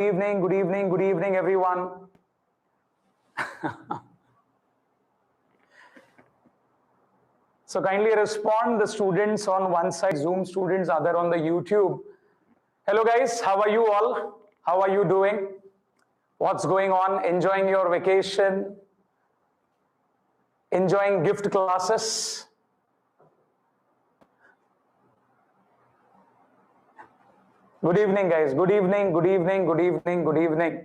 Good evening, everyone. So kindly respond, the students on one side, Zoom students, other on the YouTube. Hello guys, how are you all? How are you doing? What's going on? Enjoying your vacation? Enjoying gift classes? Good evening, guys. Good evening, good evening, good evening, good evening.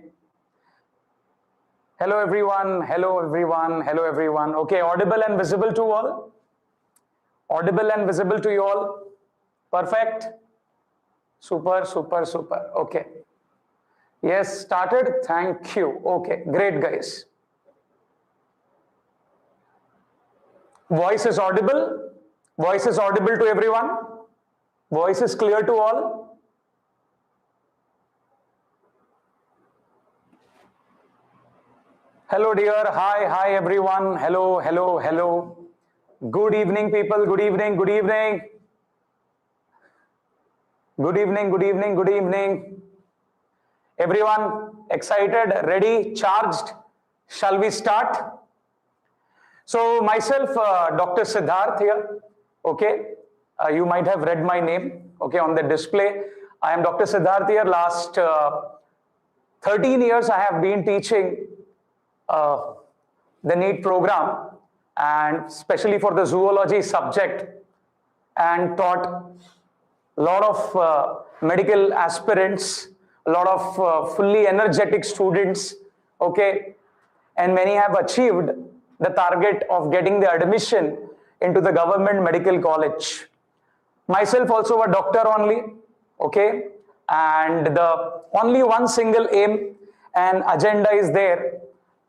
Hello, everyone. Hello, everyone. Hello, everyone. Okay, audible and visible to all? Audible and visible to you all? Perfect. Super, super, super. Okay. Yes, started. Thank you. Okay, great, guys. Voice is audible. Voice is audible to everyone. Voice is clear to all. Hello, dear. Hi, hi, everyone. Hello, hello, hello. Good evening, people. Good evening, good evening. Good evening, good evening, good evening. Everyone excited, ready, charged? Shall we start? So myself, Dr. Siddharth here, okay? You might have read my name, okay, on the display. I am Dr. Siddharth here. Last 13 years I have been teaching the NEET program, and especially for the zoology subject, and taught a lot of medical aspirants, a lot of fully energetic students, okay, and many have achieved the target of getting the admission into the government medical college. Myself also a doctor only, okay, and the only one single aim and agenda is there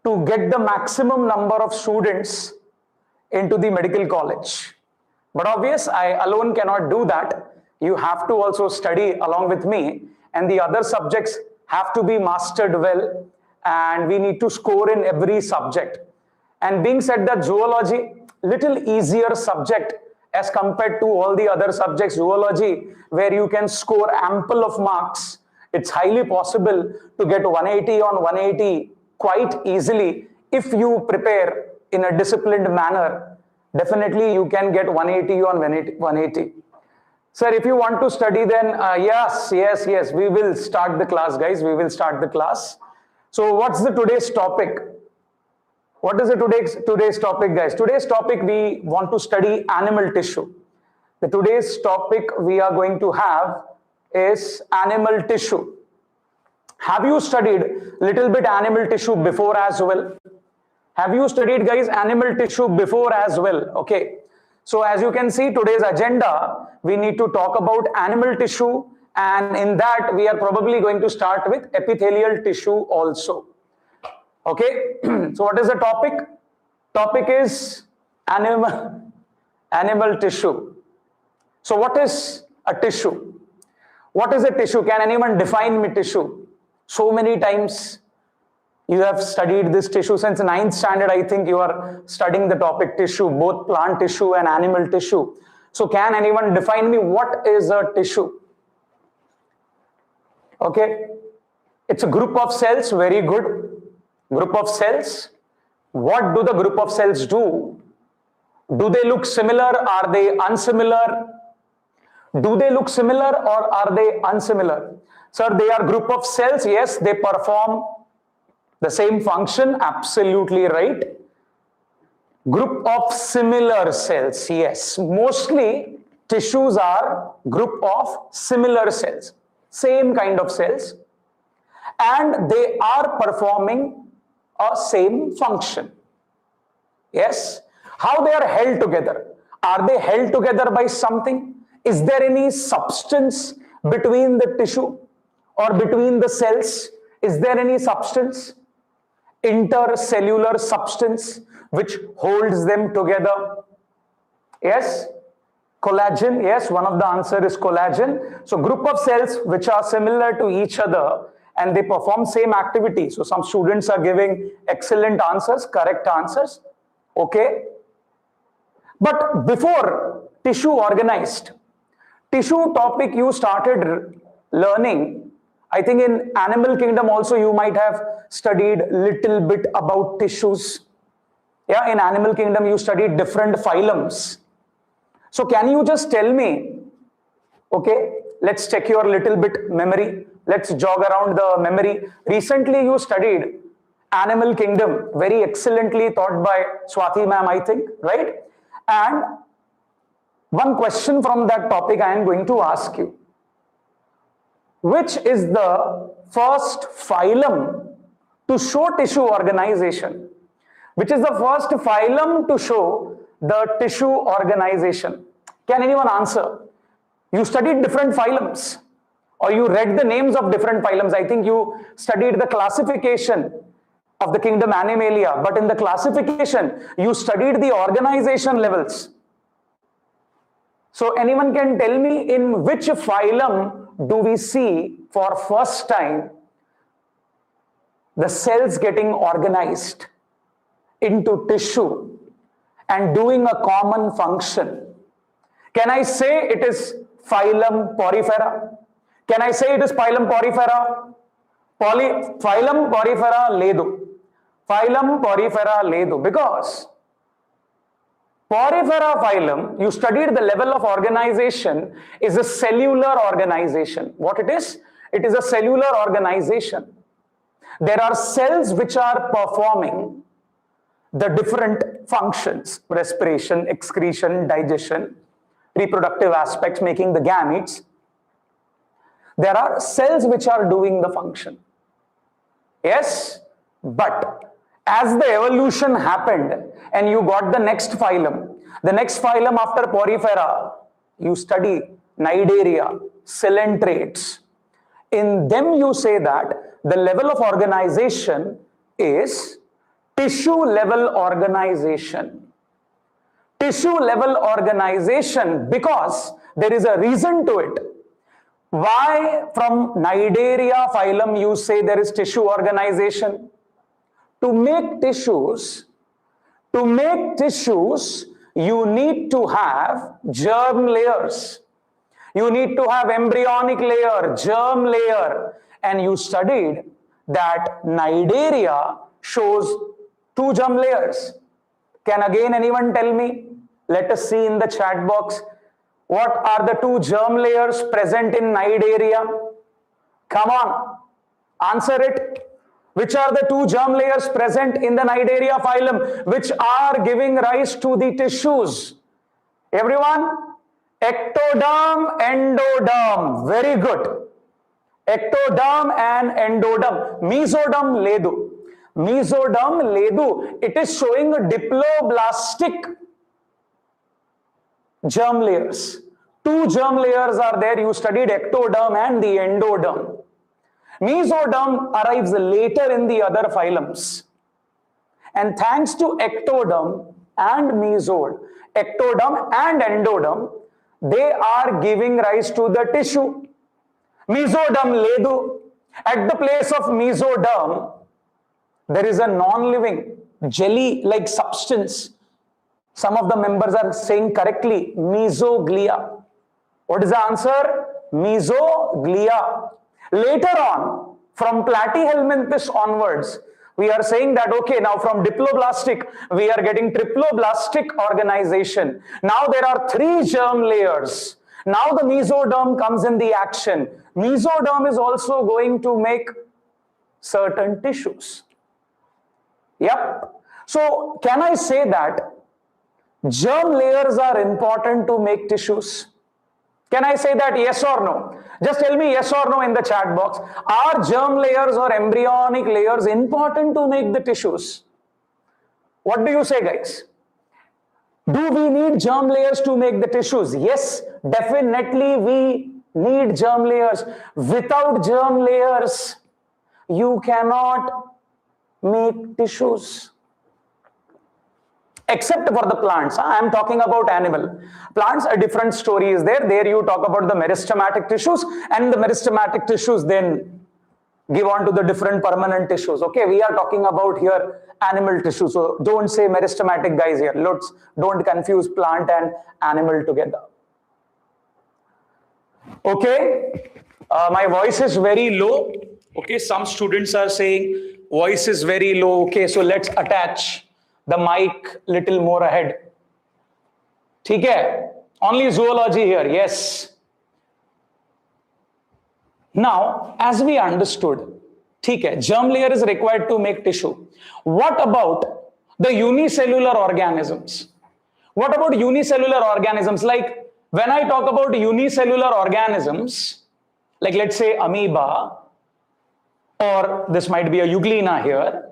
to get the maximum number of students into the medical college. But obvious, I alone cannot do that. You have to also study along with me, and the other subjects have to be mastered well, and we need to score in every subject. And being said that zoology, little easier subject as compared to all the other subjects, zoology, where you can score ample of marks, it's highly possible to get 180 on 180 quite easily. If you prepare in a disciplined manner, definitely you can get 180 on 180. Sir, if you want to study, then yes, we will start the class, guys. We will start the class. So what's the today's topic? What is the today's topic, guys? Today's topic, we want to study animal tissue. The today's topic we are going to have is animal tissue. Have you studied little bit animal tissue before as well? Have you studied, guys, animal tissue before as well? Okay. So as you can see, today's agenda, we need to talk about animal tissue, and in that we are probably going to start with epithelial tissue also. Okay. So what is the topic? Topic is animal tissue. So what is a tissue? What is a tissue? Can anyone define me tissue? So many times you have studied this tissue since 9th standard. I think you are studying the topic tissue, both plant tissue and animal tissue. So can anyone define me what is a tissue? Okay. It's a group of cells. Very good. Group of cells. What do the group of cells do? Do they look similar? Are they unsimilar? Do they look similar or are they unsimilar? Sir, they are group of cells. Yes, they perform the same function. Absolutely right. Group of similar cells. Yes, mostly tissues are group of similar cells. Same kind of cells. And they are performing a same function. Yes. How they are held together? Are they held together by something? Is there any substance between the tissue or between the cells? Is there any substance? Intercellular substance which holds them together? Yes. Collagen. Yes, one of the answer is collagen. So group of cells which are similar to each other and they perform same activity. So some students are giving excellent answers, correct answers. Okay. But before tissue organized, tissue topic you started learning I think in animal kingdom also you might have studied little bit about tissues. Yeah, in animal kingdom you studied different phylums. So can you just tell me, okay, let's check your little bit memory. Let's jog around the memory. Recently you studied animal kingdom, very excellently taught by Swati ma'am, I think, right? And one question from that topic I am going to ask you. Which is the first phylum to show tissue organization? Which is the first phylum to show the tissue organization? Can anyone answer? You studied different phylums, or you read the names of different phylums. I think you studied the classification of the kingdom Animalia, but in the classification, you studied the organization levels. So anyone can tell me in which phylum do we see for first time the cells getting organized into tissue and doing a common function? Can I say it is phylum Porifera? Can I say it is phylum Porifera? Phylum Porifera ledu. Phylum Porifera ledu, because Porifera phylum, you studied the level of organization, is a cellular organization. What it is? It is a cellular organization. There are cells which are performing the different functions: respiration, excretion, digestion, reproductive aspects, making the gametes. There are cells which are doing the function. Yes, but as the evolution happened and you got the next phylum after Porifera, you study Cnidaria, Coelentrates. In them you say that the level of organization is tissue level organization. Tissue level organization, because there is a reason to it. Why from Cnidaria phylum you say there is tissue organization? To make tissues, you need to have germ layers. You need to have embryonic layer, germ layer. And you studied that Cnidaria shows 2 germ layers. Can again anyone tell me? Let us see in the chat box. What are the 2 germ layers present in Cnidaria? Come on, answer it. Which are the 2 germ layers present in the Cnidaria phylum which are giving rise to the tissues? Everyone? Ectoderm, endoderm. Very good. Ectoderm and endoderm. Mesoderm ledu. Mesoderm ledu. It is showing a diploblastic germ layers. 2 germ layers are there. You studied ectoderm and the endoderm. Mesoderm arrives later in the other phylums. And thanks to ectoderm and mesoderm, ectoderm and endoderm, they are giving rise to the tissue. Mesoderm ledu. At the place of mesoderm, there is a non-living jelly-like substance. Some of the members are saying correctly, mesoglia. What is the answer? Mesoglia. Later on, from platyhelminthes onwards, we are saying that, okay, now from diploblastic, we are getting triploblastic organization. Now there are 3 germ layers. Now the mesoderm comes in the action. Mesoderm is also going to make certain tissues. Yep. So can I say that germ layers are important to make tissues? Can I say that yes or no? Just tell me yes or no in the chat box. Are germ layers or embryonic layers important to make the tissues? What do you say, guys? Do we need germ layers to make the tissues? Yes, definitely we need germ layers. Without germ layers, you cannot make tissues. Except for the plants. I am talking about animal. Plants, a different story is there. There you talk about the meristematic tissues, and the meristematic tissues then give on to the different permanent tissues. Okay, we are talking about here animal tissue. So don't say meristematic, guys, here. Don't confuse plant and animal together. Okay, My voice is very low. Okay, some students are saying voice is very low. Okay, so let's attach the mic little more ahead. ठीक है? Only zoology here, yes. Now, as we understood, ठीक है, germ layer is required to make tissue. What about the unicellular organisms? What about unicellular organisms? Like when I talk about unicellular organisms, like let's say amoeba, or this might be a euglena here.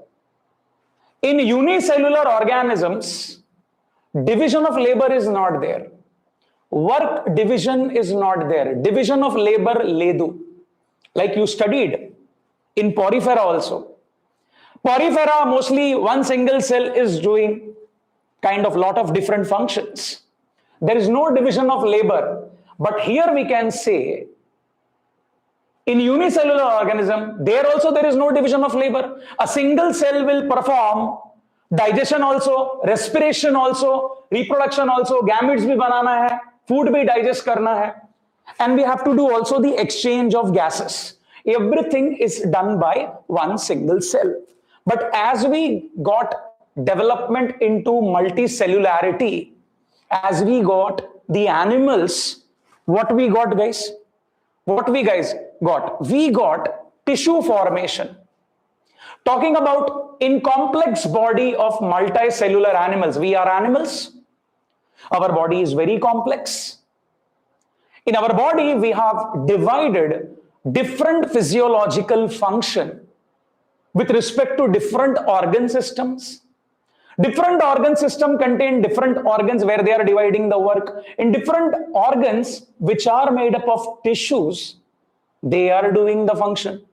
In unicellular organisms, division of labor is not there. Work division is not there. Division of labor, ledu. Like you studied in porifera also. Porifera, mostly one single cell is doing kind of lot of different functions. There is no division of labor. But here we can say, in unicellular organism, there also there is no division of labor. A single cell will perform digestion also, respiration also, reproduction also, gametes bhi banana hai, food bhi digest karna hai. And we have to do also the exchange of gases. Everything is done by one single cell. But as we got development into multicellularity, as we got the animals, what we got, guys? What we guys got? We got tissue formation. Talking about in complex body of multicellular animals, we are animals. Our body is very complex. In our body, we have divided different physiological function with respect to different organ systems. Different organ system contain different organs where they are dividing the work. In different organs which are made up of tissues, they are doing the function.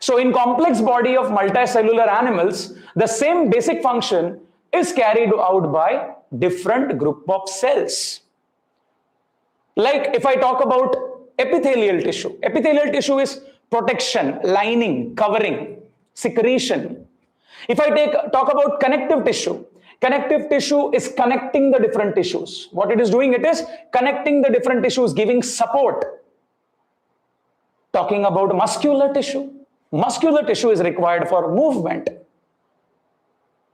So in complex body of multicellular animals, the same basic function is carried out by different group of cells. Like if I talk about epithelial tissue is protection, lining, covering, secretion. If I talk about connective tissue is connecting the different tissues. What it is doing, it is connecting the different tissues, giving support. Talking about muscular tissue is required for movement.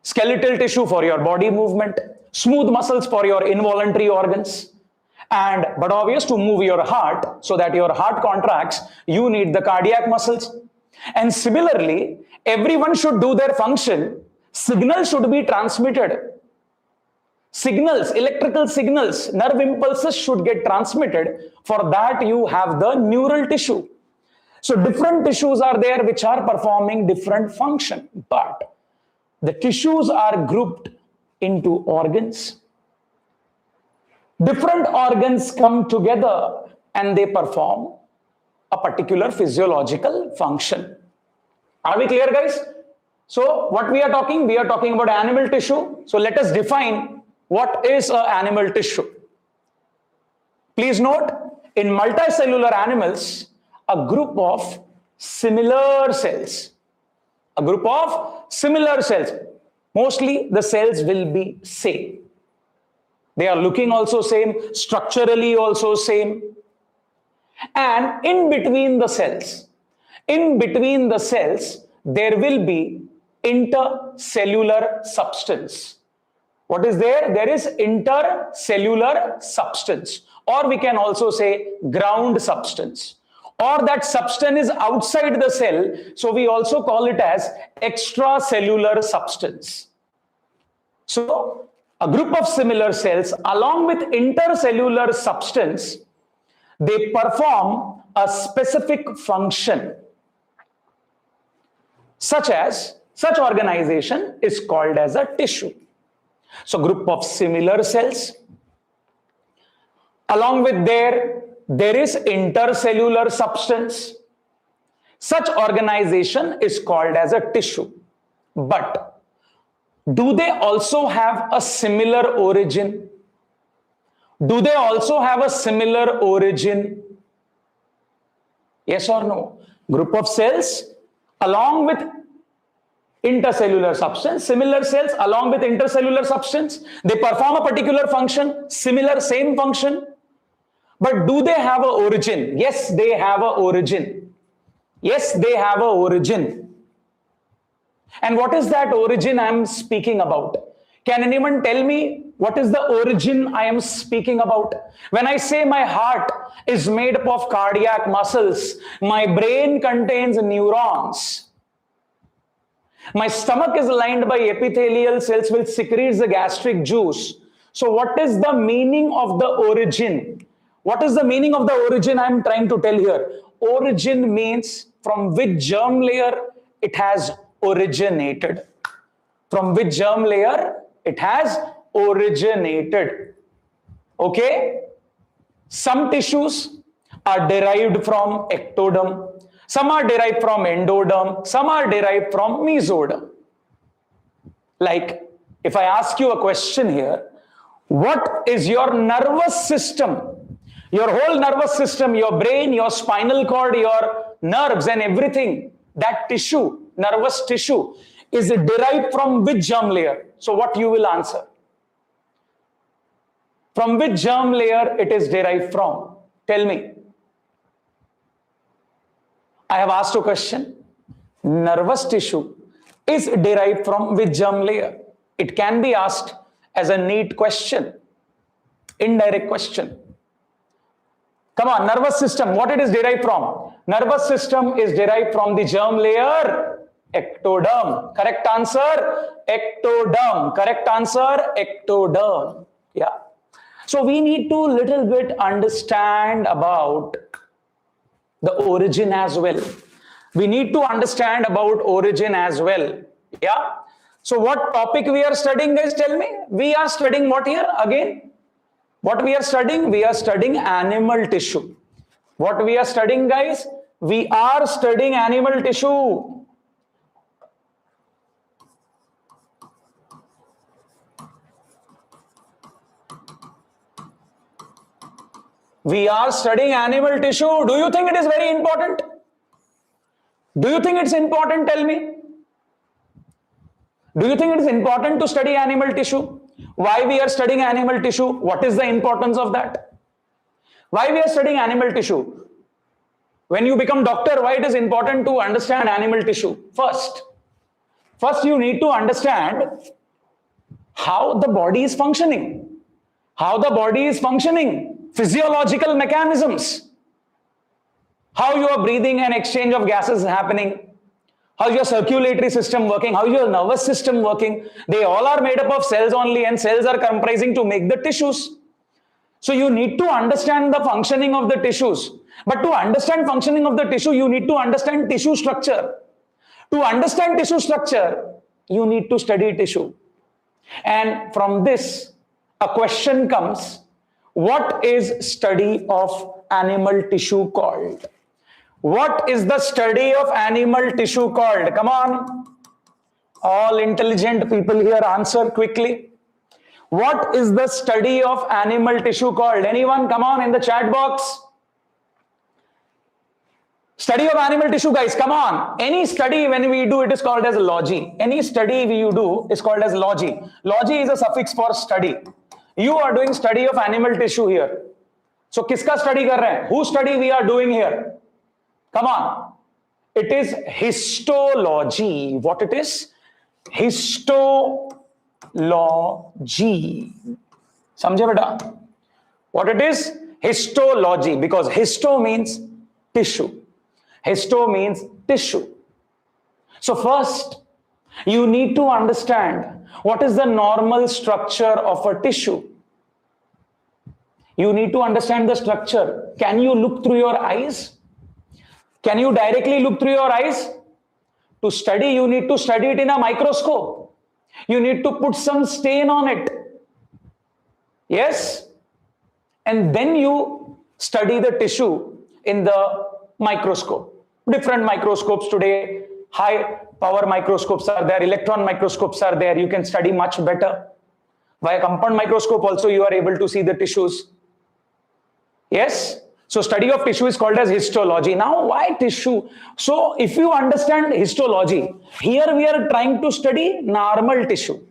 Skeletal tissue for your body movement, smooth muscles for your involuntary organs. And but obvious, to move your heart, so that your heart contracts, you need the cardiac muscles. And similarly, everyone should do their function. Signals should be transmitted. Signals, electrical signals, nerve impulses should get transmitted. For that, you have the neural tissue. So different tissues are there which are performing different function. But the tissues are grouped into organs. Different organs come together and they perform a particular physiological function. Are we clear, guys? So what we are talking about animal tissue. So let us define what is an animal tissue. Please note, in multicellular animals, a group of similar cells. Mostly the cells will be same. They are looking also same, structurally also same. And in between the cells, there will be intercellular substance. What is there? There is intercellular substance, or we can also say ground substance, or that substance is outside the cell. So we also call it as extracellular substance. So a group of similar cells along with intercellular substance, they perform a specific function. Such organization is called as a tissue. So group of similar cells, along with there is intercellular substance. Such organization is called as a tissue. But do they also have a similar origin? Yes or no? Group of cells along with intercellular substance, similar cells along with intercellular substance, they perform a particular function, same function. But do they have an origin? Yes, they have an origin. Yes, they have an origin. And what is that origin I am speaking about? Can anyone tell me what is the origin I am speaking about? When I say my heart is made up of cardiac muscles, my brain contains neurons, my stomach is lined by epithelial cells which secretes the gastric juice. So what is the meaning of the origin? What is the meaning of the origin I am trying to tell here? Origin means from which germ layer it has originated. From which germ layer it has originated. Okay? Some tissues are derived from ectoderm. Some are derived from endoderm. Some are derived from mesoderm. Like, if I ask you a question here, what is your nervous system? Your whole nervous system, your brain, your spinal cord, your nerves and everything, that tissue, nervous tissue, is derived from which germ layer? So what you will answer? From which germ layer it is derived from? Tell me. I have asked a question. Nervous tissue is derived from which germ layer? It can be asked as a neat question, indirect question. Come on, nervous system, what it is derived from? Nervous system is derived from the germ layer, ectoderm. Correct answer, ectoderm. Correct answer, ectoderm. Yeah. So we need to little bit understand about the origin as well. We need to understand about origin as well. Yeah. So what topic we are studying, guys? Tell me. We are studying what here again? What we are studying? We are studying animal tissue. What we are studying, guys? We are studying animal tissue. We are studying animal tissue. Do you think it is very important? Do you think it's important? Tell me. Do you think it is important to study animal tissue? Why we are studying animal tissue? What is the importance of that? Why we are studying animal tissue? When you become doctor, why it is important to understand animal tissue? First you need to understand how the body is functioning. How the body is functioning. Physiological mechanisms. How your breathing and exchange of gases is happening. How your circulatory system working, how your nervous system working. They all are made up of cells only, and cells are comprising to make the tissues. So you need to understand the functioning of the tissues. But to understand functioning of the tissue, you need to understand tissue structure. To understand tissue structure, you need to study tissue. And from this, a question comes, what is study of animal tissue called? What is the study of animal tissue called? Come on. All intelligent people here, answer quickly. What is the study of animal tissue called? Anyone? Come on in the chat box. Study of animal tissue, guys, come on. Any study when we do, it is called as logy. Any study you do is called as logy. Logy is a suffix for study. You are doing study of animal tissue here. So, kiska study kar rahe hain? Who study we are doing here? Come on. It is histology. What it is? Histology. Samjhe beta? What it is? Histology. Because histo means tissue. Histo means tissue. So first, you need to understand what is the normal structure of a tissue. You need to understand the structure. Can you look through your eyes? Can you directly look through your eyes? To study, you need to study it in a microscope. You need to put some stain on it. Yes? And then you study the tissue in the microscope. Different microscopes today, high power microscopes are there, electron microscopes are there. You can study much better. Via compound microscope also you are able to see the tissues. Yes? So study of tissue is called as histology. Now why tissue? So if you understand histology, here we are trying to study normal tissue.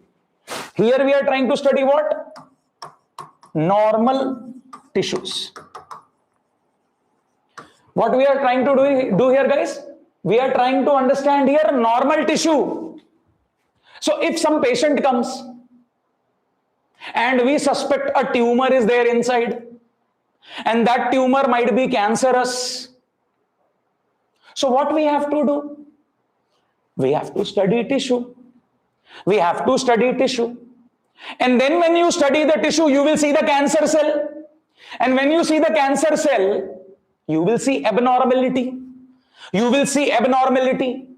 Here we are trying to study what? Normal tissues. What we are trying to do here, guys? We are trying to understand here normal tissue. So if some patient comes and we suspect a tumor is there inside, and that tumor might be cancerous, so what we have to do? We have to study tissue. We have to study tissue. And then when you study the tissue, you will see the cancer cell. And when you see the cancer cell, you will see abnormality. You will see abnormality.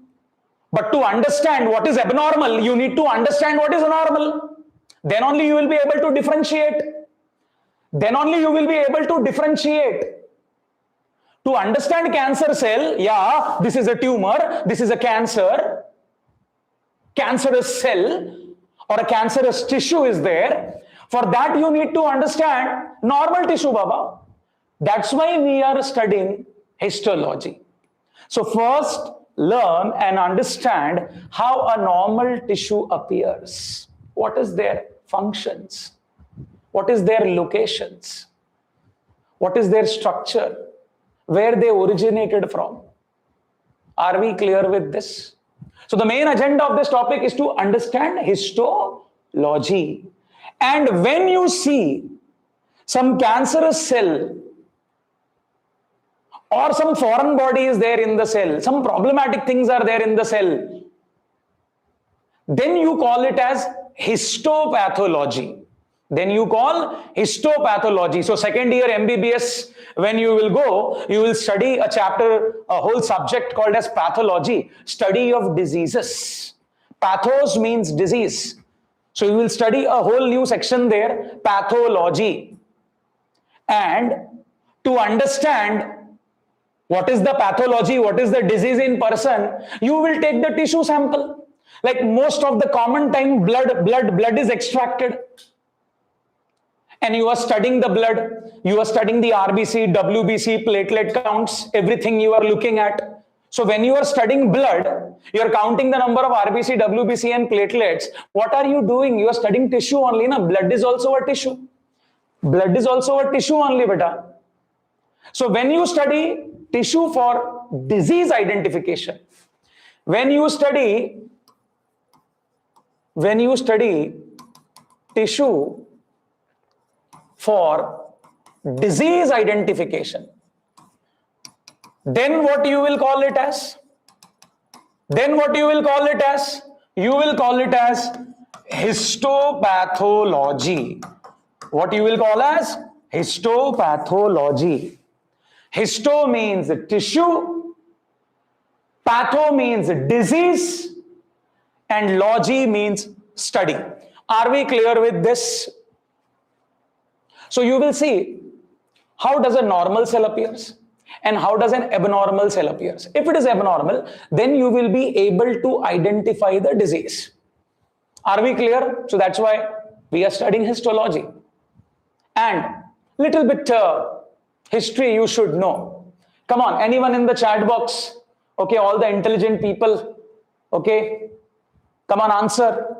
But to understand what is abnormal, you need to understand what is normal. Then only you will be able to differentiate. Then only you will be able to differentiate. To understand cancer cell, yeah, this is a tumor, this is a cancer, cancerous cell or a cancerous tissue is there. For that you need to understand normal tissue, Baba. That's why we are studying histology. So first, learn and understand how a normal tissue appears. What is their functions? What is their locations? What is their structure? Where they originated from? Are we clear with this? So the main agenda of this topic is to understand histology. And when you see some cancerous cell or some foreign body is there in the cell, some problematic things are there in the cell, then you call it as histopathology. Then you call histopathology. So second year MBBS, when you will go, you will study a chapter, a whole subject called as pathology, study of diseases. Pathos means disease. So you will study a whole new section there, pathology. And to understand what is the pathology, what is the disease in person, you will take the tissue sample. Like most of the common time, blood is extracted. And you are studying the blood, you are studying the RBC, WBC, platelet counts, everything you are looking at. So when you are studying blood, you are counting the number of RBC, WBC and platelets. What are you doing? You are studying tissue only. Na? Blood is also a tissue. Blood is also a tissue only, beta. So when you study tissue for disease identification, when you study tissue for disease identification, then what you will call it as? Then what you will call it as? You will call it as histopathology. What you will call as? Histopathology. Histo means tissue, patho means disease, and logy means study. Are we clear with this? So you will see how does a normal cell appears and how does an abnormal cell appears. If it is abnormal, then you will be able to identify the disease. Are we clear? So that's why we are studying histology. And little bit history you should know. Come on, anyone in the chat box? Okay, all the intelligent people. Okay, come on, answer.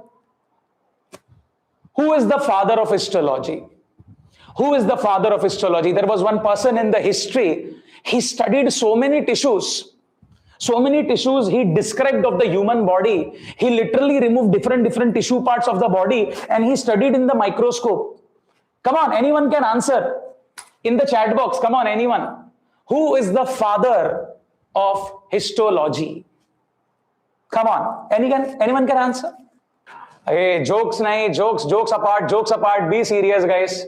Who is the father of histology? Who is the father of histology? There was one person in the history. He studied so many tissues. So many tissues he described of the human body. He literally removed different tissue parts of the body and he studied in the microscope. Come on, anyone can answer in the chat box. Come on, anyone. Who is the father of histology? Come on, anyone can answer? Hey, jokes nahi, jokes apart. Be serious, guys.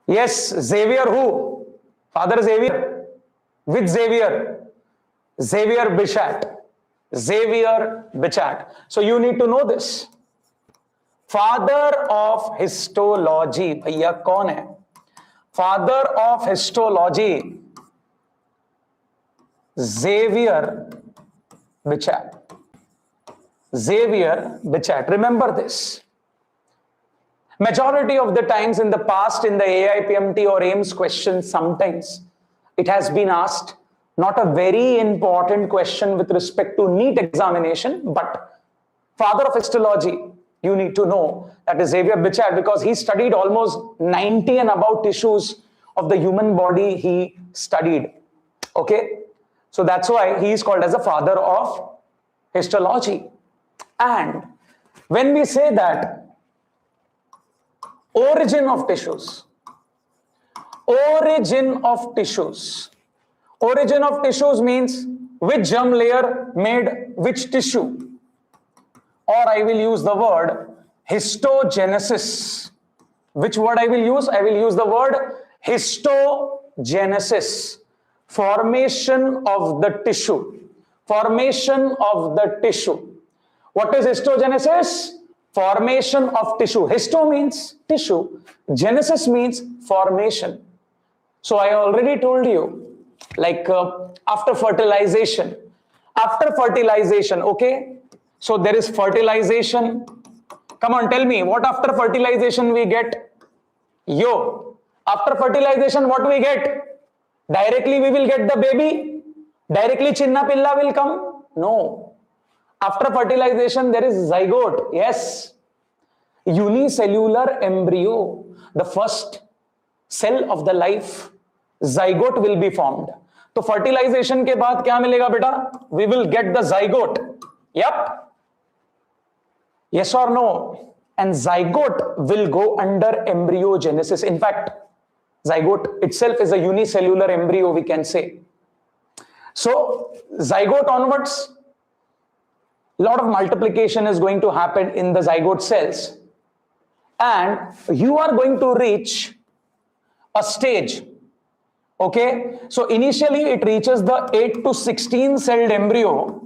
Yes, Xavier who? Father Xavier. With Xavier. Xavier Bichat. Xavier Bichat. So you need to know this. Father of histology. Bhaiya kaun hai? Father of histology. Xavier Bichat. Xavier Bichat. Remember this. Majority of the times in the past in the AIPMT or AIMS questions, sometimes it has been asked, not a very important question with respect to NEET examination, but father of histology, you need to know that is Xavier Bichat because he studied almost 90 and about tissues of the human body he studied. Okay, so that's why he is called as the father of histology. And when we say that origin of tissues, origin of tissues means which germ layer made which tissue, or I will use the word histogenesis. Which word I will use? I will use the word histogenesis. Formation of the tissue. Formation of the tissue. What is histogenesis? Formation of tissue. Histo means tissue. Genesis means formation. So I already told you, like after fertilization, okay? So there is fertilization. Come on, tell me, what after fertilization we get? After fertilization, what we get? Directly we will get the baby? Directly chinna pilla will come? No. After fertilization, there is zygote. Yes. Unicellular embryo. The first cell of the life. Zygote will be formed. So fertilization के बाद क्या मिलेगा बेटा? We will get the zygote. Yep. Yes or no? And zygote will go under embryogenesis. In fact, zygote itself is a unicellular embryo, we can say. So zygote onwards, a lot of multiplication is going to happen in the zygote cells. And you are going to reach a stage. Okay, so initially it reaches the 8 to 16 celled embryo.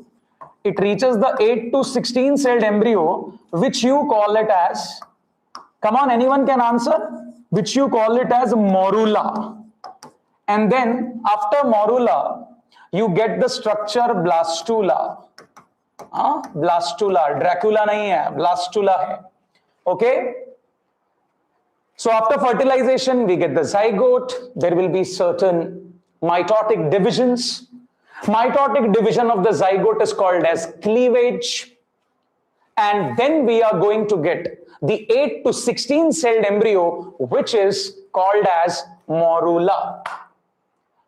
It reaches the 8 to 16 celled embryo, which you call it as, come on, anyone can answer, which you call it as morula. And then after morula, you get the structure blastula. Blastula, Dracula nahi hai, blastula hai. Okay. So after fertilization, we get the zygote. There will be certain mitotic divisions. Mitotic division of the zygote is called as cleavage. And then we are going to get the 8 to 16 celled embryo, which is called as morula.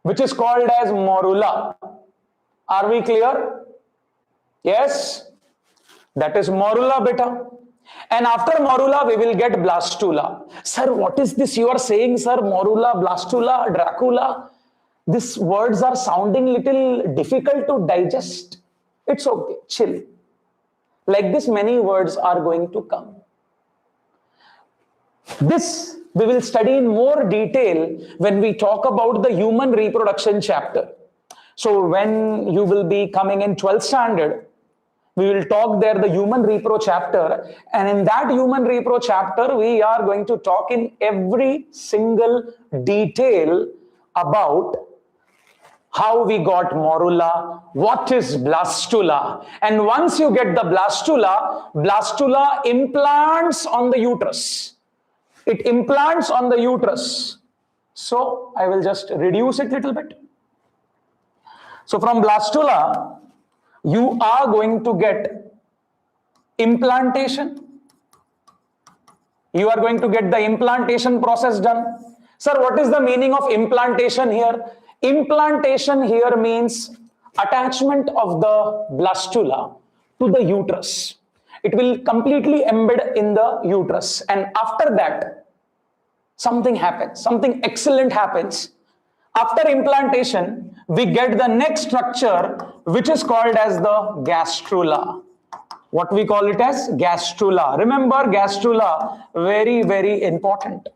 Which is called as morula. Are we clear? Yes? That is morula, beta. And after morula, we will get blastula. Sir, what is this you are saying, sir? Morula, blastula, Dracula. These words are sounding little difficult to digest. It's okay, chill. Like this, many words are going to come. This we will study in more detail when we talk about the human reproduction chapter. So when you will be coming in 12th standard, we will talk there the human repro chapter, and in that human repro chapter, we are going to talk in every single detail about how we got morula, what is blastula, and once you get the blastula, blastula implants on the uterus. It implants on the uterus. So I will just reduce it a little bit. So from blastula, you are going to get implantation. You are going to get the implantation process done. Sir, what is the meaning of implantation here? Implantation here means attachment of the blastula to the uterus. It will completely embed in the uterus. And after that, something happens. Something excellent happens. After implantation, we get the next structure, which is called as the gastrula. What we call it as gastrula. Remember, gastrula, very, very important.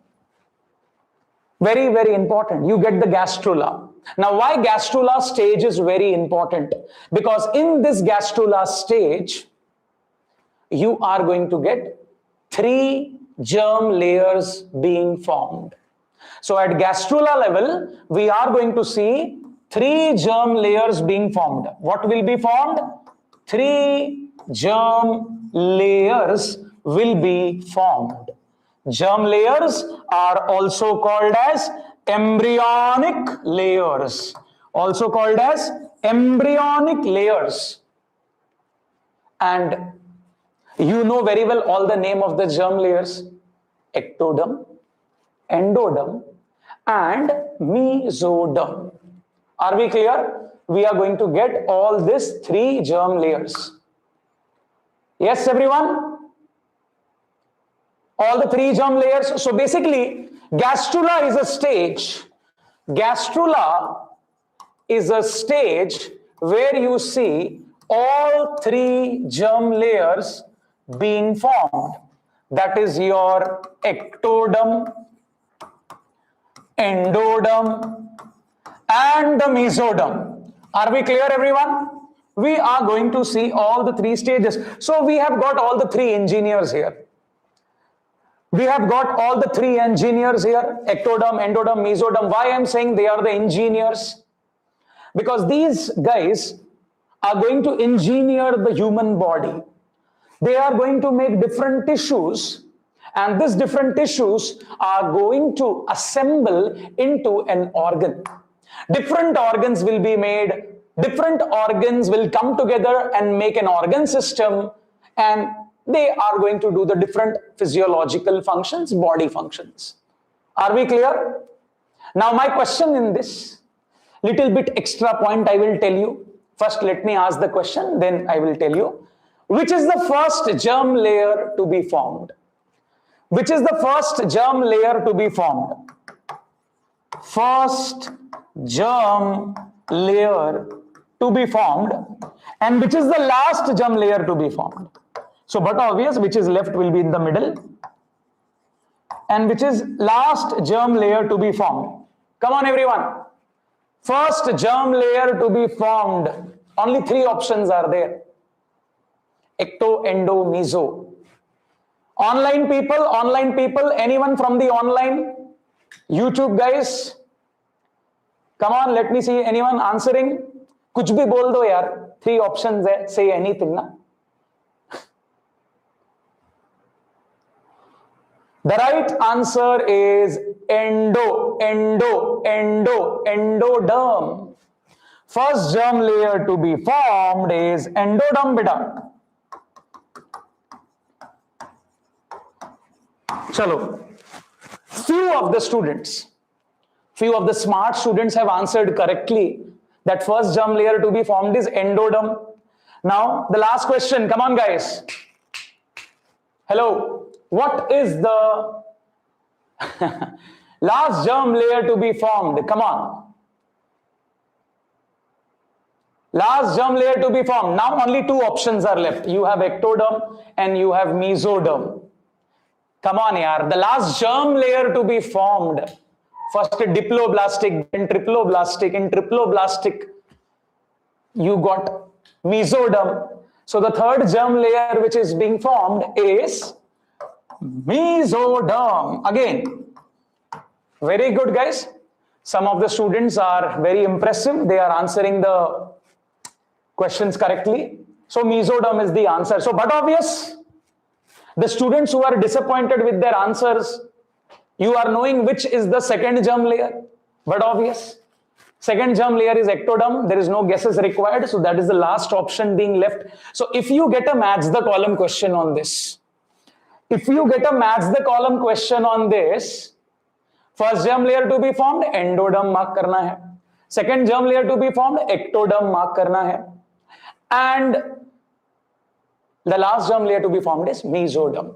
Very, very important. You get the gastrula. Now, why gastrula stage is very important? Because in this gastrula stage, you are going to get 3 germ layers being formed. So at gastrula level, we are going to see 3 germ layers being formed. What will be formed? 3 germ layers will be formed. Germ layers are also called as embryonic layers. Also called as embryonic layers. And you know very well all the name of the germ layers. Ectoderm, endoderm, and mesoderm. Are we clear? We are going to get all these 3 germ layers. Yes, everyone? All the 3 germ layers. So basically, gastrula is a stage. Gastrula is a stage where you see all 3 germ layers being formed. That is your ectoderm, endoderm, and the mesoderm. Are we clear, everyone? We are going to see all the 3 stages. So we have got all the 3 engineers here. We have got all the 3 engineers here, ectoderm, endoderm, mesoderm. Why I am saying they are the engineers? Because these guys are going to engineer the human body. They are going to make different tissues, and these different tissues are going to assemble into an organ. Different organs will be made, different organs will come together and make an organ system, and they are going to do the different physiological functions, body functions. Are we clear? Now my question in this, little bit extra point I will tell you. First let me ask the question, then I will tell you. Which is the first germ layer to be formed? Which is the first germ layer to be formed? First germ layer to be formed. And which is the last germ layer to be formed? So, but obvious, which is left will be in the middle. And which is last germ layer to be formed? Come on, everyone. First germ layer to be formed. Only 3 options are there. Ecto, endo, meso. Online people, anyone from the online YouTube guys? Come on, let me see anyone answering. Kuch bhi bol do yaar. 3 options hai. Say anything na. The right answer is endoderm. First germ layer to be formed is endoderm, beta. Chalo. Few of the smart students have answered correctly that first germ layer to be formed is endoderm. Now, the last question. Come on, guys. Hello. What is the last germ layer to be formed? Come on. Last germ layer to be formed. Now only 2 options are left. You have ectoderm and you have mesoderm. Come on, yaar. The last germ layer to be formed. First diploblastic, then triploblastic. In triploblastic, you got mesoderm. So the third germ layer which is being formed is mesoderm. Again, very good, guys. Some of the students are very impressive. They are answering the questions correctly. So mesoderm is the answer. So, but obvious, the students who are disappointed with their answers, you are knowing which is the second germ layer. But obvious, second germ layer is ectoderm. There is no guesses required. So that is the last option being left. So if you get a match the column question on this, if you get a match the column question on this, first germ layer to be formed, endoderm mark karna hai. Second germ layer to be formed, ectoderm mark karna hai. And the last germ layer to be formed is mesoderm.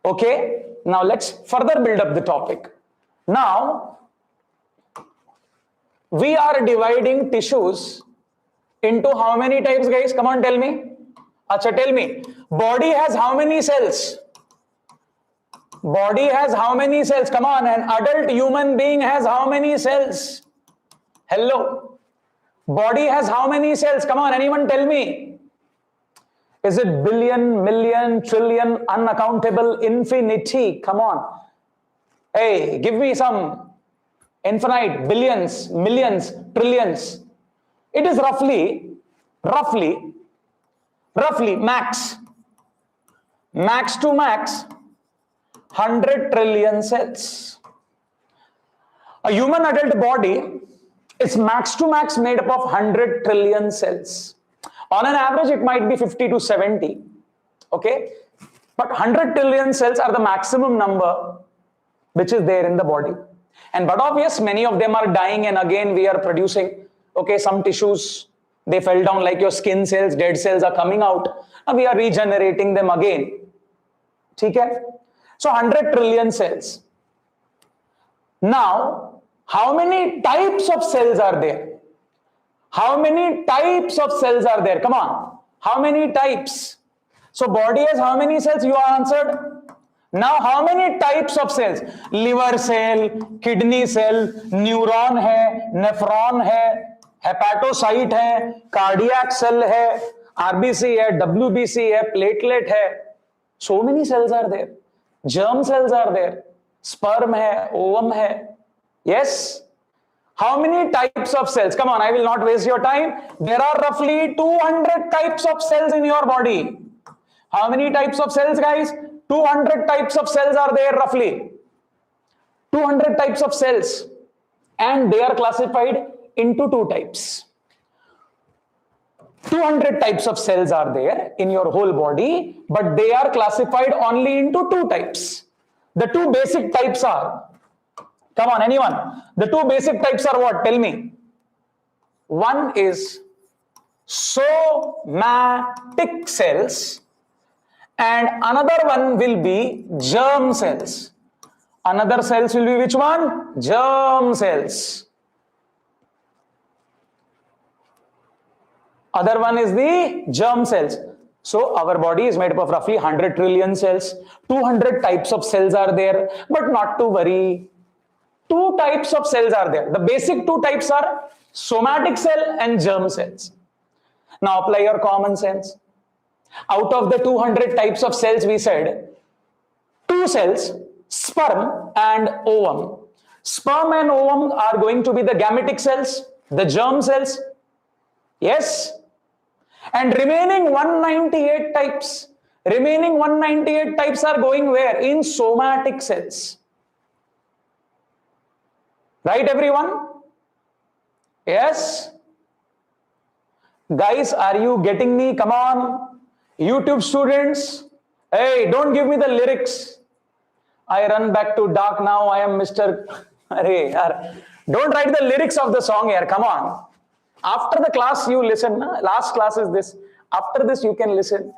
Okay, now let's further build up the topic. Now, we are dividing tissues into how many types, guys? Come on, tell me. Acha, tell me. Body has how many cells? Body has how many cells? Come on, an adult human being has how many cells? Hello. Body has how many cells? Come on, anyone tell me. Is it billion, million, trillion, unaccountable, infinity? Come on. Hey, give me some infinite, billions, millions, trillions. It is roughly max to max 100 trillion cells. A human adult body is max to max made up of 100 trillion cells. On an average, it might be 50 to 70. Okay? But 100 trillion cells are the maximum number which is there in the body. And but obvious, many of them are dying, and again we are producing, okay, some tissues, they fell down, like your skin cells, dead cells are coming out, and we are regenerating them again. Okay? So 100 trillion cells. Now, how many types of cells are there? How many types of cells are there? Come on. How many types? So body has how many cells? You answered. Now how many types of cells? Liver cell, kidney cell, neuron है, nephron है, hepatocyte है, cardiac cell है, RBC है, WBC है, platelet है. So many cells are there. Germ cells are there. Sperm है, ovum है. Yes. How many types of cells? Come on, I will not waste your time. There are roughly 200 types of cells in your body. How many types of cells, guys? 200 types of cells are there roughly. 200 types of cells. And they are classified into two types. 200 types of cells are there in your whole body, but they are classified only into two types. The two basic types are, come on, anyone? The two basic types are what? Tell me. One is somatic cells, and another one will be germ cells. Another cells will be which one? Germ cells. Other one is the germ cells. So our body is made up of roughly 100 trillion cells. 200 types of cells are there, but not to worry. Two types of cells are there. The basic two types are somatic cell and germ cells. Now apply your common sense. Out of the 200 types of cells, we said two cells, sperm and ovum. Sperm and ovum are going to be the gametic cells, the germ cells. Yes. And remaining 198 types are going where? In somatic cells. Right, everyone? Yes? Guys, are you getting me? Come on. YouTube students. Hey, don't give me the lyrics. I run back to dark now. I am Mr. Don't write the lyrics of the song here. Come on. After the class, you listen. Last class is this. After this, you can listen.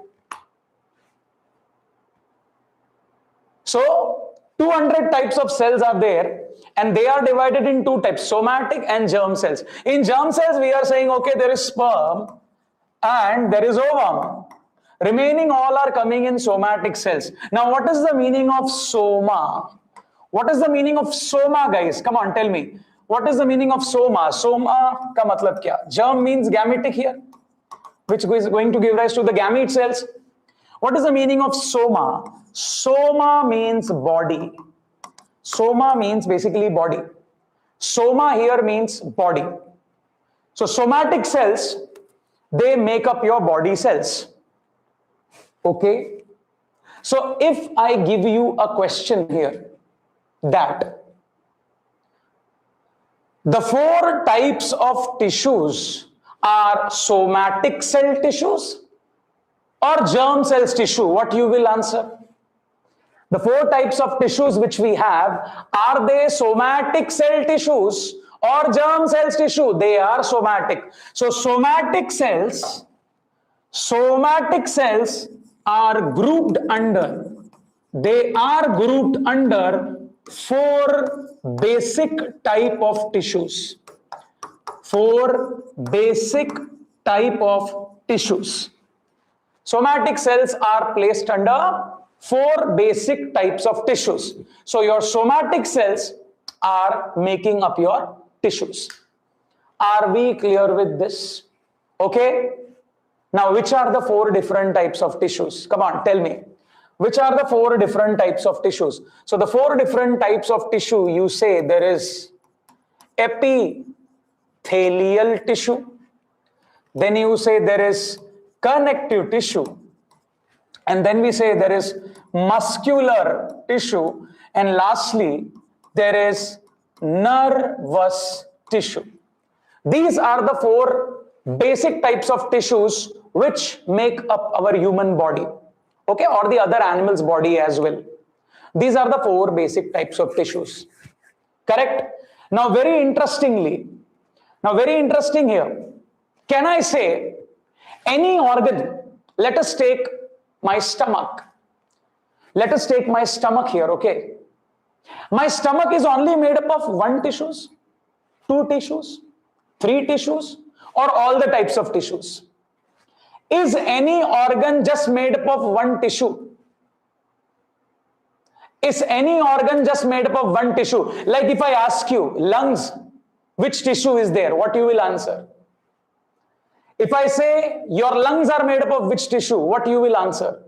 So, 200 types of cells are there, and they are divided in two types, somatic and germ cells. In germ cells, we are saying, okay, there is sperm and there is ovum. Remaining all are coming in somatic cells. Now, what is the meaning of soma? What is the meaning of soma, guys? Come on, tell me. What is the meaning of soma? Soma ka matlab kya? Germ means gametic here, which is going to give rise to the gamete cells. What is the meaning of soma? Soma means body. Soma means basically body. Soma here means body. So somatic cells, they make up your body cells. Okay? So if I give you a question here that the four types of tissues are somatic cell tissues or germ cells tissue, what you will answer? The four types of tissues which we have, are they somatic cell tissues or germ cells tissue? They are somatic. So somatic cells are grouped under, four basic type of tissues. Four basic type of tissues. Somatic cells are placed under four basic types of tissues. So your somatic cells are making up your tissues. Are we clear with this? Okay. Now, which are the four different types of tissues? Come on, tell me. Which are the four different types of tissues? So the four different types of tissue, you say there is epithelial tissue. Then you say there is connective tissue. And then we say there is muscular tissue. And lastly, there is nervous tissue. These are the four basic types of tissues which make up our human body. Okay, or the other animal's body as well. These are the four basic types of tissues. Correct? Now, very interesting here. Can I say any organ? Let us take my stomach. Let us take my stomach here, okay? My stomach is only made up of 1 tissues, 2 tissues, 3 tissues, or all the types of tissues. Is any organ just made up of 1 tissue? Is any organ just made up of 1 tissue? Like if I ask you, lungs, which tissue is there? What you will answer? If I say, your lungs are made up of which tissue? What you will answer?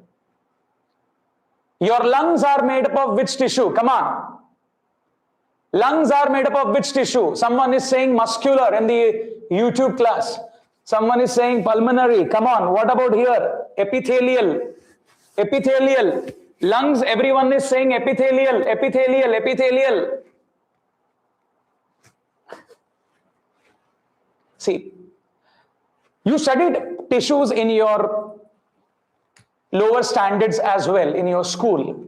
Your lungs are made up of which tissue? Come on. Lungs are made up of which tissue? Someone is saying muscular in the YouTube class. Someone is saying pulmonary. Come on. What about here? Epithelial. Epithelial. Lungs, everyone is saying epithelial, epithelial, epithelial. See, you studied tissues in your lower standards as well in your school.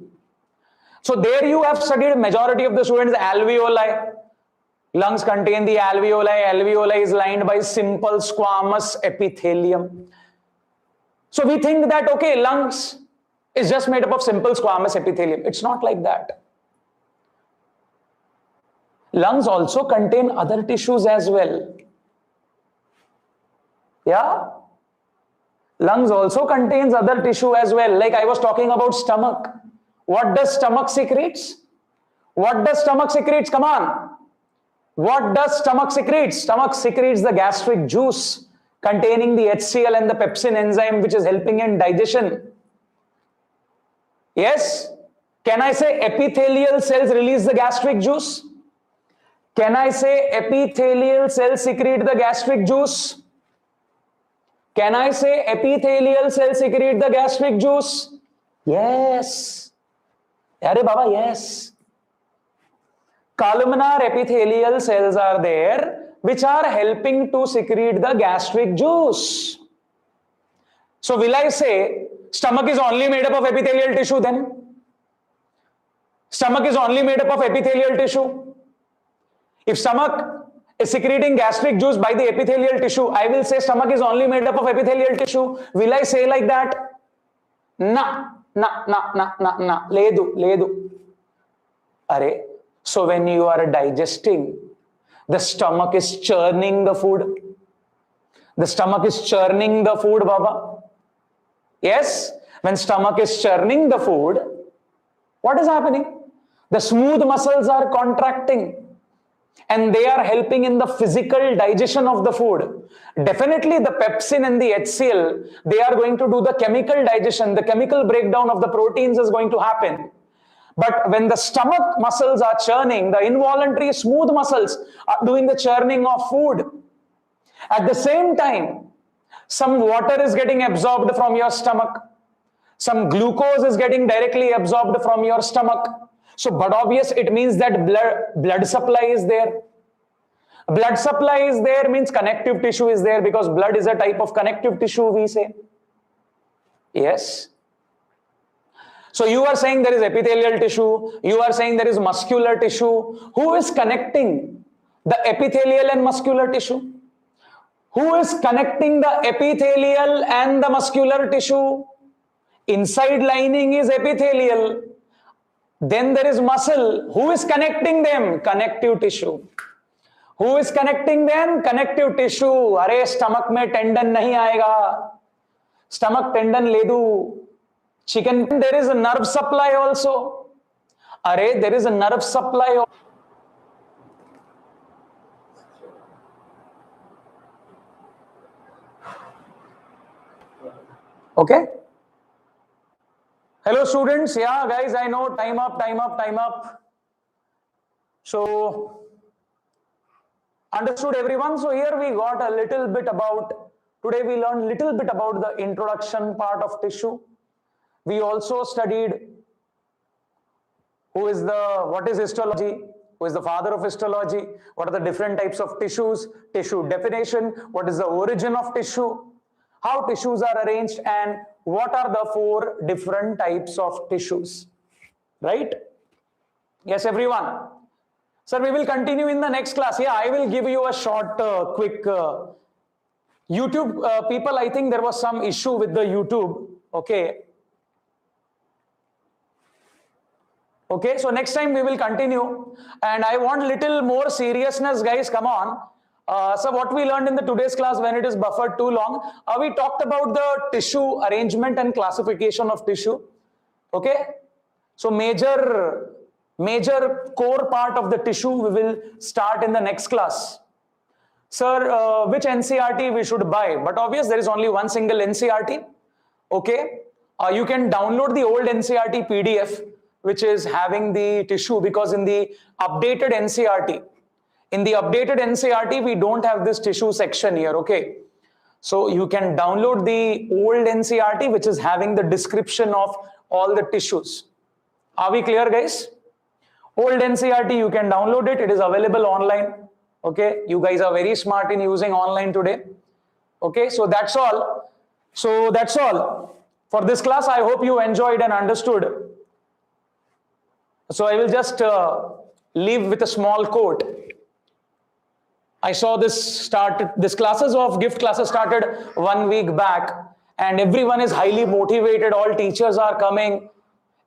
So there you have studied majority of the students alveoli. Lungs contain the alveoli. Alveoli is lined by simple squamous epithelium. So we think that, okay, lungs is just made up of simple squamous epithelium. It's not like that. Lungs also contain other tissues as well. Yeah? Lungs also contains other tissue as well. Like I was talking about stomach. What does stomach secretes? What does stomach secretes? Come on. What does stomach secretes? Stomach secretes the gastric juice containing the HCl and the pepsin enzyme which is helping in digestion. Yes? Can I say epithelial cells release the gastric juice? Can I say epithelial cells secrete the gastric juice? Can I say epithelial cells secrete the gastric juice? Yes. Arey Baba, yes. Columnar epithelial cells are there which are helping to secrete the gastric juice. So will I say stomach is only made up of epithelial tissue then? Stomach is only made up of epithelial tissue. If stomach is secreting gastric juice by the epithelial tissue, I will say stomach is only made up of epithelial tissue. Will I say like that? Na. Ledu. Arey, so when you are digesting, the stomach is churning the food. The stomach is churning the food, Baba. Yes, when stomach is churning the food, what is happening? The smooth muscles are contracting and they are helping in the physical digestion of the food. Definitely the pepsin and the HCl, they are going to do the chemical digestion, the chemical breakdown of the proteins is going to happen. But when the stomach muscles are churning, the involuntary smooth muscles are doing the churning of food. At the same time, some water is getting absorbed from your stomach. Some glucose is getting directly absorbed from your stomach. So, but obvious, it means that blood supply is there. Blood supply is there means connective tissue is there, because blood is a type of connective tissue, we say. Yes. So you are saying there is epithelial tissue, you are saying there is muscular tissue. Who is connecting the epithelial and muscular tissue? Who is connecting the epithelial and the muscular tissue? Inside lining is epithelial. Then there is muscle. Who is connecting them? Connective tissue. Who is connecting them? Connective tissue. Arey stomach mein tendon nahi aayega. Stomach tendon le do. Chicken, there is a nerve supply also. Arey, there is a nerve supply. Okay. Hello students. Yeah, guys, I know time up. So, understood everyone? So here we got a little bit about, today we learned a little bit about the introduction part of tissue. We also studied what is histology, who is the father of histology, what are the different types of tissues, tissue definition, what is the origin of tissue, how tissues are arranged, and what are the 4 different types of tissues, right? Yes, everyone. Sir, we will continue in the next class. Yeah, I will give you a short, quick YouTube people. I think there was some issue with the YouTube. Okay. Okay, so next time we will continue, and I want little more seriousness, guys. Come on. So what we learned in the today's class, when it is buffered too long, we talked about the tissue arrangement and classification of tissue. Okay, so major core part of the tissue we will start in the next class. Sir, which NCERT we should buy? But obvious, there is only one single NCERT. Okay, you can download the old NCERT PDF, which is having the tissue, because in the updated NCERT, we don't have this tissue section here. Okay, so you can download the old NCERT, which is having the description of all the tissues. Are we clear, guys? Old NCERT, you can download it. It is available online. Okay, you guys are very smart in using online today. Okay, so that's all. So that's all for this class. I hope you enjoyed and understood. So I will just leave with a small quote. I saw this gift classes started 1 week back, and everyone is highly motivated. All teachers are coming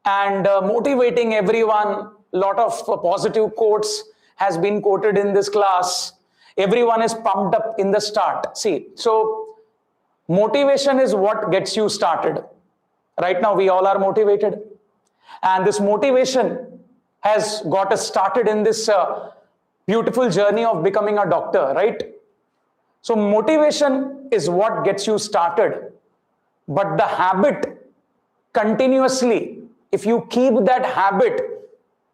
and motivating everyone. Lot of positive quotes has been quoted in this class. Everyone is pumped up in the start. See, so motivation is what gets you started. Right now, we all are motivated. And this motivation has got us started in this beautiful journey of becoming a doctor, right? So motivation is what gets you started. But the habit, continuously, if you keep that habit,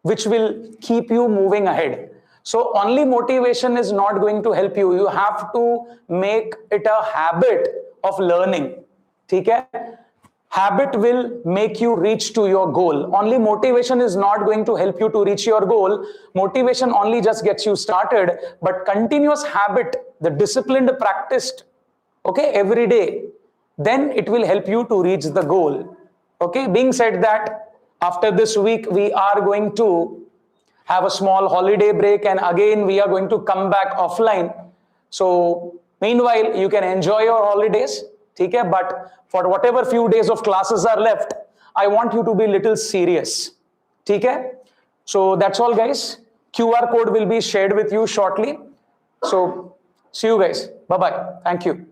which will keep you moving ahead. So only motivation is not going to help you. You have to make it a habit of learning. Okay? Habit will make you reach to your goal. Only motivation is not going to help you to reach your goal. Motivation only just gets you started, but continuous habit, the disciplined practiced, okay, every day, then it will help you to reach the goal. Okay, being said that, after this week, we are going to have a small holiday break, and again, we are going to come back offline. So meanwhile, you can enjoy your holidays. Okay? But for whatever few days of classes are left, I want you to be little serious. Okay? So that's all, guys. QR code will be shared with you shortly. So see you guys. Bye-bye. Thank you.